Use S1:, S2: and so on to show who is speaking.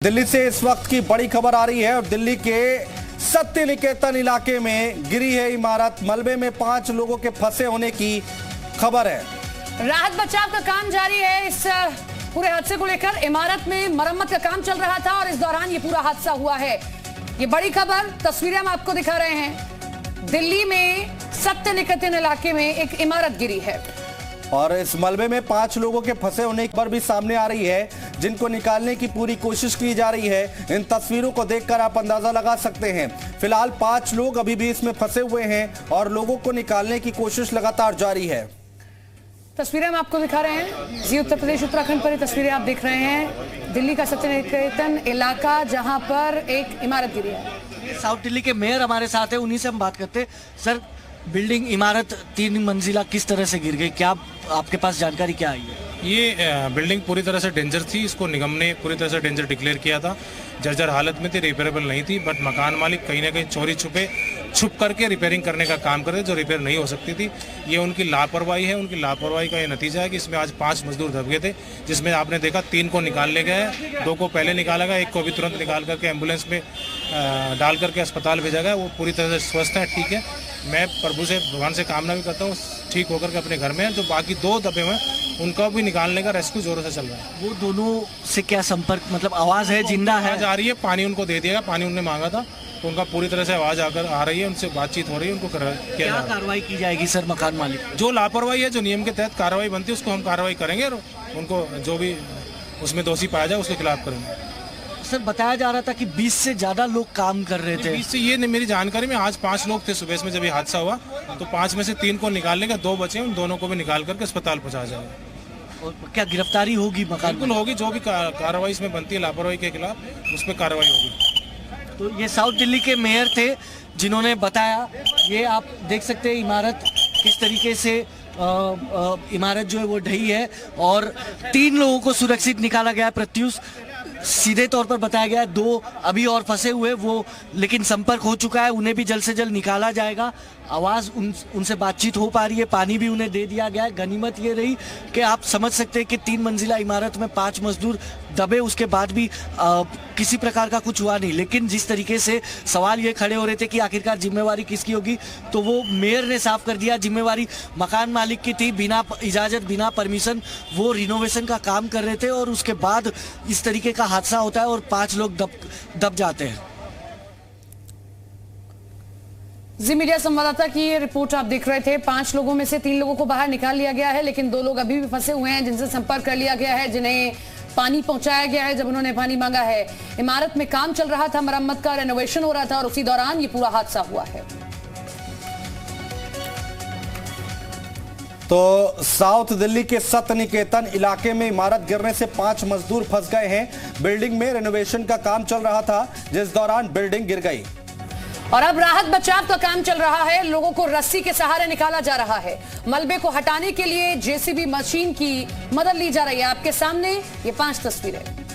S1: दिल्ली से इस वक्त की बड़ी खबर आ रही है और दिल्ली के सत्य निकेतन इलाके में गिरी है इमारत। मलबे में 5 लोगों के फंसे होने की खबर है।
S2: राहत बचाव का काम जारी है। इस पूरे हादसे को लेकर इमारत में मरम्मत का काम चल रहा था और इस दौरान ये पूरा हादसा हुआ है। ये बड़ी खबर, तस्वीरें हम आपको दिखा रहे हैं। दिल्ली में सत्य निकेतन इलाके में एक इमारत गिरी है
S1: और इस मलबे में 5 लोगों के फंसे होने की खबर भी सामने आ रही है, जिनको निकालने की पूरी कोशिश की जा रही है। इन तस्वीरों को देखकर आप अंदाजा लगा सकते हैं। फिलहाल 5 लोग अभी भी इसमें फंसे हुए हैं और लोगों को निकालने की कोशिश लगातार जारी है।
S2: तस्वीरें हम आपको दिखा रहे हैं। जी उत्तर प्रदेश उत्तराखंड पर ये तस्वीरें आप देख रहे हैं। दिल्ली का सत्य निकेतन इलाका, जहां पर एक इमारत गिरी है।
S3: साउथ दिल्ली के मेयर हमारे साथ है, उन्हीं से हम बात करते हैं। सर, बिल्डिंग इमारत 3 मंजिला किस तरह से गिर गई, क्या आपके पास जानकारी क्या आई है?
S4: ये बिल्डिंग पूरी तरह से डेंजर थी। इसको निगम ने पूरी तरह से डेंजर डिक्लेयर किया था। जर्जर हालत में थी, रिपेयरेबल नहीं थी, बट मकान मालिक कहीं ना कहीं चोरी छुप करके रिपेयरिंग करने का काम कर रहे थे, जो रिपेयर नहीं हो सकती थी। ये उनकी लापरवाही है। उनकी लापरवाही का ये नतीजा है कि इसमें आज 5 मजदूर दब गए थे, जिसमें आपने देखा 3 को निकाल ले गए, 2 को पहले निकाला गया, 1 को भी तुरंत निकाल करके एम्बुलेंस में डाल करके अस्पताल भेजा गया। वो पूरी तरह से स्वस्थ है, ठीक है। मैं प्रभु से, भगवान से कामना भी करता हूँ ठीक होकर के अपने घर में। जो बाकी 2 दबे हुए हैं उनका भी निकालने का रेस्क्यू जोरों से चल रहा है।
S3: वो दोनों से क्या संपर्क, मतलब आवाज है, जिंदा है?
S4: आवाज आ रही है, पानी उनको दे दिया, पानी उन्होंने मांगा था तो उनका पूरी तरह से आवाज आकर आ रही है, उनसे बातचीत हो रही है। उनको
S3: क्या कार्रवाई की जाएगी सर मकान मालिक?
S4: जो लापरवाही है, जो नियम के तहत कार्रवाई बनती है, उसको हम कार्रवाई करेंगे और उनको जो भी उसमें दोषी पाया जाए उसके खिलाफ करेंगे।
S3: सर, बताया जा रहा था कि 20 से ज्यादा लोग काम कर रहे थे।
S4: 20 से ये मेरी जानकारी में आज 5 लोग थे सुबह में जब ये हादसा हुआ, तो 5 में से 3 को निकालने का, 2 बचे, उन दोनों को भी निकाल करके अस्पताल पहुंचाया जाएगा।
S3: और क्या गिरफ्तारी होगी मकान?
S4: बिल्कुल होगी, जो भी कार्रवाई इसमें बनती है लापरवाही के खिलाफ, उस पर कार्रवाई होगी।
S3: तो ये साउथ दिल्ली के मेयर थे जिन्होंने बताया। ये आप देख सकते हैं इमारत किस तरीके से इमारत जो है वो ढही है और 3 लोगों को सुरक्षित निकाला गया है। प्रत्युष, सीधे तौर पर बताया गया है 2 अभी और फंसे हुए, वो लेकिन संपर्क हो चुका है, उन्हें भी जल्द से जल्द निकाला जाएगा। आवाज़ उनसे बातचीत हो पा रही है, पानी भी उन्हें दे दिया गया है। गनीमत ये रही कि आप समझ सकते हैं कि 3 मंजिला इमारत में 5 मजदूर दबे, उसके बाद भी किसी प्रकार का कुछ हुआ नहीं। लेकिन जिस तरीके से सवाल ये खड़े हो रहे थे कि आखिरकार जिम्मेवारी किसकी होगी, तो वो मेयर ने साफ कर दिया जिम्मेवारी मकान मालिक की थी। बिना इजाज़त, बिना परमिशन वो रिनोवेशन का काम कर रहे थे और उसके बाद इस तरीके का हादसा होता है और 5 लोग दब जाते हैं।
S2: जी मीडिया संवाददाता की ये रिपोर्ट आप देख रहे थे। 5 लोगों में से 3 लोगों को बाहर निकाल लिया गया है, लेकिन 2 लोग अभी भी फंसे हुए हैं, जिनसे संपर्क कर लिया गया है, जिन्हें पानी पहुंचाया गया है जब उन्होंने पानी मांगा है। इमारत में काम चल रहा था, मरम्मत का, रेनोवेशन हो रहा था और उसी दौरान ये पूरा हादसा हुआ है।
S1: तो साउथ दिल्ली के सत्य निकेतन इलाके में इमारत गिरने से 5 मजदूर फंस गए हैं। बिल्डिंग में रेनोवेशन का काम चल रहा था, जिस दौरान बिल्डिंग गिर गई
S2: और अब राहत बचाव का काम चल रहा है। लोगों को रस्सी के सहारे निकाला जा रहा है। मलबे को हटाने के लिए जेसीबी मशीन की मदद ली जा रही है। आपके सामने ये 5 तस्वीरें।